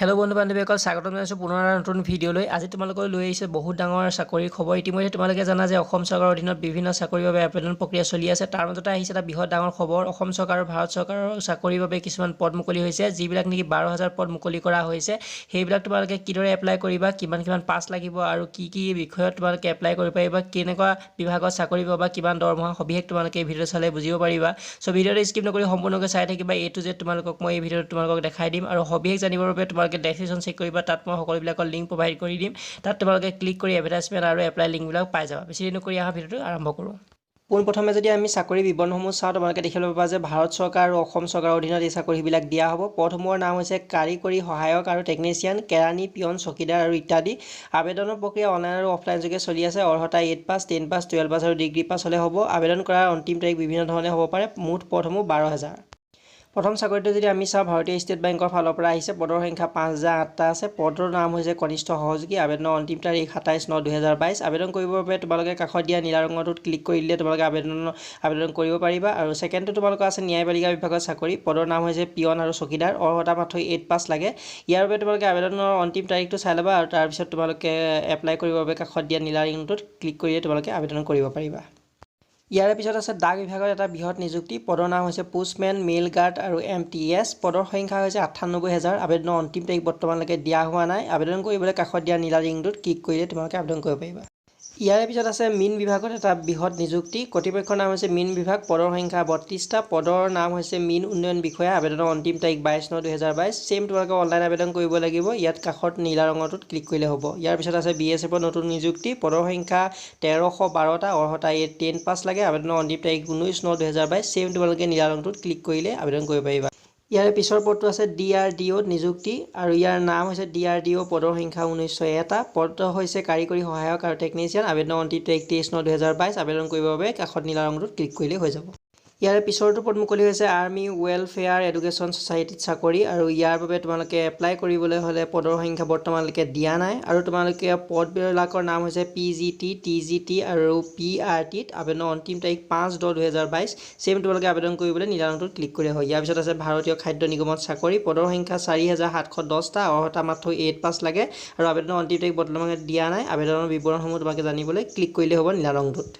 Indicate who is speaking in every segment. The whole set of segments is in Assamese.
Speaker 1: হেল্ল' বন্ধু বান্ধৱীসকল স্বাগতম জনাইছোঁ পুনৰ এটা নতুন ভিডিঅ'লৈ। আজি তোমালোকৰ লৈ আহিছে বহুত ডাঙৰ চাকৰিৰ খবৰ। ইতিমধ্যে তোমালোকে জানা যে অসম চৰকাৰৰ অধীনত বিভিন্ন চাকৰিৰ বাবে আবেদন প্ৰক্ৰিয়া চলি আছে। তাৰ মাজতে আহিছে এটা বৃহৎ ডাঙৰ খবৰ। অসম চৰকাৰ আৰু ভাৰত চৰকাৰৰ চাকৰিৰ বাবে কিছুমান পদ মুকলি হৈছে, যিবিলাক নেকি 12,000 পদ মুকলি কৰা হৈছে। সেইবিলাক তোমালোকে কিদৰে এপ্লাই কৰিবা, কিমান পাছ লাগিব আৰু কি বিষয়ত তোমালোকে এপ্লাই কৰিব পাৰিবা, কেনেকুৱা বিভাগত চাকৰি পাবা, কিমান দৰমহা, সবিশেষ তোমালোকে এই ভিডিঅ' চালে বুজিব পাৰিবা। চ' ভিডিঅ'টো স্কিপ নকৰি সম্পূৰ্ণকৈ চাই থাকিবা। A to Z তোমালোকক মই এই ভিডিঅ'ত তোমালোকক দেখাই দিম আৰু সবিশেষ জানিবৰ বাবে তোমালোকে ডেসক্ৰিপশ্যন চেক কৰিবা, তাত মই সকলোবিলাকৰ লিংক প্ৰভাইড কৰি দিম। তাত তোমালোকে ক্লিক কৰি এডভাৰটাইজমেণ্ট আৰু এপ্লাই লিংকবিলাক পাই যাবা। বেছি দেৰি নকৰি অহা ভিডিঅ'টো আৰম্ভ কৰোঁ। পোনপ্ৰথমে যদি আমি চাকৰি বিৱৰণসমূহ চাওঁ, তোমালোকে দেখিবলৈ পাবা যে ভাৰত চৰকাৰ আৰু অসম চৰকাৰৰ অধীনত এই চাকৰিবিলাক দিয়া হ'ব। পদসমূহৰ নাম হৈছে কাৰিকৰী সহায়ক আৰু টেকনিচিয়ান, কেৰাণী, পিয়ন, চকীদাৰ আৰু ইত্যাদি। আবেদনৰ প্ৰক্ৰিয়া অনলাইন আৰু অফলাইন যোগে চলি আছে। অৰ্হতা 8 পাছ, 10 পাছ, 12 পাছ আৰু ডিগ্ৰী পাছ হ'লে হ'ব। আবেদন কৰাৰ অন্তিম তাৰিখ বিভিন্ন ধৰণে হ'ব পাৰে। মুঠ পদসমূহ 12,000। প্ৰথম চাকৰিটো যদি আমি চাওঁ, ভাৰতীয় ষ্টেট বেংকৰ ফালৰ পৰা আহিছে। পদৰ সংখ্যা 5,008টা আছে। পদৰ নাম হৈছে কনিষ্ঠ সহযোগী। আবেদনৰ অন্তিম তাৰিখ 27/9/2022। আবেদন কৰিবৰ বাবে তোমালোকে কাষত দিয়া নীলা ৰঙৰটোত ক্লিক কৰি দিলে তোমালোকে আবেদন কৰিব পাৰিবা। আৰু ছেকেণ্ডটো তোমালোকৰ আছে ন্যায়পালিকা বিভাগৰ চাকৰি। পদৰ নাম হৈছে পিয়ন আৰু চকীদাৰ। অৰ্হতা মাত্ৰ 8 পাছ লাগে। ইয়াৰ বাবে তোমালোকে আবেদনৰ অন্তিম তাৰিখটো চাই ল'বা আৰু তাৰপিছত তোমালোকে এপ্লাই কৰিবৰ বাবে কাষত দিয়া নীলা ৰিংটোত ক্লিক কৰিলে তোমালোকে আবেদন কৰিব পাৰিবা। ইয়াৰ পিছত আছে ডাক বিভাগৰ এটা বৃহৎ নিযুক্তি। পদৰ নাম হৈছে পোষ্টমেন, মেইল গাৰ্ড আৰু MTS। পদৰ সংখ্যা হৈছে 98,000। আবেদনৰ অন্তিম তাৰিখ বৰ্তমানলৈকে দিয়া হোৱা নাই। আবেদন কৰিবলৈ কাষত দিয়া নীলা ৰিংটোত ক্লিক কৰিলে তোমালোকে আবেদন কৰিব পাৰিবা। ইয়াৰ পিছত আছে মীন বিভাগত এটা বৃহৎ নিযুক্তি। কৰ্তৃপক্ষৰ নাম হৈছে মীন বিভাগ। পদৰ সংখ্যা 32টা। পদৰ নাম হৈছে মীন উন্নয়ন বিষয়া। আবেদনৰ অন্তিম তাৰিখ 22/9/2022। ছেম তোমালোকে অনলাইন আবেদন কৰিব লাগিব। ইয়াত কাষত নীলা ৰঙৰটোত ক্লিক কৰিলে হ'ব। ইয়াৰ পিছত আছে BSFৰ নতুন নিযুক্তি। পদৰ সংখ্যা 1312টা। অৰ্হতা 10 পাছ লাগে। আবেদনৰ অন্তিম তাৰিখ 19/9/2022। ছেম তোমালোকে নীলা ৰঙটোত ক্লিক কৰিলে আবেদন কৰিব পাৰিবা। ইয়াৰ পিছৰ পদটো আছে DRDO নিযুক্তি আৰু ইয়াৰ নাম হৈছে DRDO। পদৰ সংখ্যা 1901টা। পদ হৈছে কাৰিকৰী সহায়ক আৰু টেকনিচিয়ান। আবেদনৰ অন্তিম তাৰিখ 23/9/2022। আবেদন কৰিবৰ বাবে কাষত নীলা ৰঙটোত ক্লিক কৰিলে হৈ যাব। ইয়াৰ পিছৰটো পদ মুকলি হৈছে আৰ্মি ৱেলফেয়াৰ এডুকেশ্যন ছ'চাইটিত চাকৰি আৰু ইয়াৰ বাবে তোমালোকে এপ্লাই কৰিবলৈ হ'লে পদৰ সংখ্যা বৰ্তমানলৈকে দিয়া নাই আৰু তোমালোকে পদবিলাকৰ নাম হৈছে PGT, TGT আৰু PRTত। আবেদনৰ অন্তিম তাৰিখ 5/10/2022। ছেম তোমালোকে আবেদন কৰিবলৈ নীলা ৰঙটোত ক্লিক কৰিলে হয়। ইয়াৰ পিছত আছে ভাৰতীয় খাদ্য নিগমত চাকৰি। পদৰ সংখ্যা 4,710টা। অৰ্হতা মাত্ৰ 8 পাছ লাগে আৰু আবেদনৰ অন্তিম তাৰিখ বৰ্তমানলৈকে দিয়া নাই। আবেদনৰ বিৱৰণসমূহ তোমালোকে জানিবলৈ ক্লিক কৰিলে হ'ব নীলা ৰঙটোত।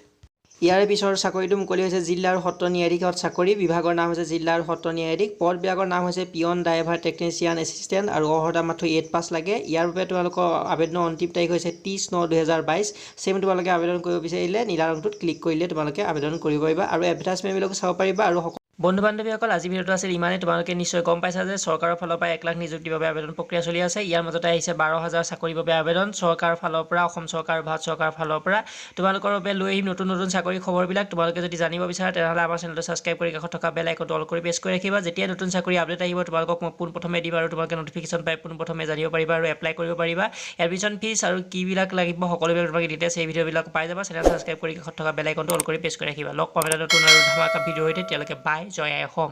Speaker 1: ইয়াৰ পিছৰ চাকৰিটো মুকলি হৈছে জিলা আৰু সত্ৰ ন্যায়াধীশত চাকৰি। বিভাগৰ নাম হৈছে জিলা আৰু সত্ৰ ন্যায়াধীশ। পদবিলাকৰ নাম হৈছে পিয়ন, ড্ৰাইভাৰ, টেকনিচিয়ান, এছিষ্টেণ্ট আৰু অৰ্হতা মাত্ৰ 8 পাছ লাগে। ইয়াৰ বাবে তোমালোকৰ আবেদনৰ অন্তিম তাৰিখ হৈছে 30/9/2022। ছেম তোমালোকে আবেদন কৰিব বিচাৰিলে নীলা ৰঙটোত ক্লিক কৰিলে তোমালোকে আবেদন কৰিব পাৰিবা আৰু এডভাৰটাইজমেণ্টবিলাকো চাব পাৰিবা। আৰু বন্ধু বান্ধৱীসকল, আজি ভিডিঅ'টো আছিল ইমানেই। তোমালোকে নিশ্চয় গম পাইছা যে চৰকাৰৰ ফালৰ পৰা 1 লাখ নিযুক্তিৰ বাবে আবেদন প্ৰক্ৰিয়া চলি আছে। ইয়াৰ মাজতে আহিছে 12,000 চাকৰিৰ বাবে আবেদন চৰকাৰৰ ফালৰ পৰা, অসম চৰকাৰ আৰু ভাৰত চৰকাৰৰ ফালৰ পৰা। তোমালোকৰ বাবে লৈ আহিম নতুন চাকৰি খবৰবিলাক। তোমালোকে যদি জানিব বিচাৰা তেনেহ'লে আমাৰ চেনেলটো ছাবস্ক্ৰাইব কৰি কাষত থকা বেল আইকনটো অল কৰি প্ৰেছ কৰি ৰাখিবা। যেতিয়া নতুন চাকৰি আপডেট আহিব তোমালোকক মই পোনপ্ৰথমে দিম আৰু তোমালোকে নটিফিকেশ্যন পাই পোনপ্ৰথমে জানিব পাৰিবা আৰু এপ্লাই কৰিব পাৰিবা। এডমিশ্যন ফিজ আৰু কিবিলাক লাগিব সকলোবিলাক তোমালোকে ডিটেইলছ এই ভিডিঅ'বিলাক পাই যাবা। চেনেল ছাবস্ক্ৰাইব কৰি কাষত থকা বেল আইকনটো অল কৰি প্ৰেছ কৰি ৰাখিবা। লগ পাম এটা নতুন আৰু ধামাকা ভিডিঅ' সৈতে। তেতিয়ালৈকে বাই, জয় আই অসম।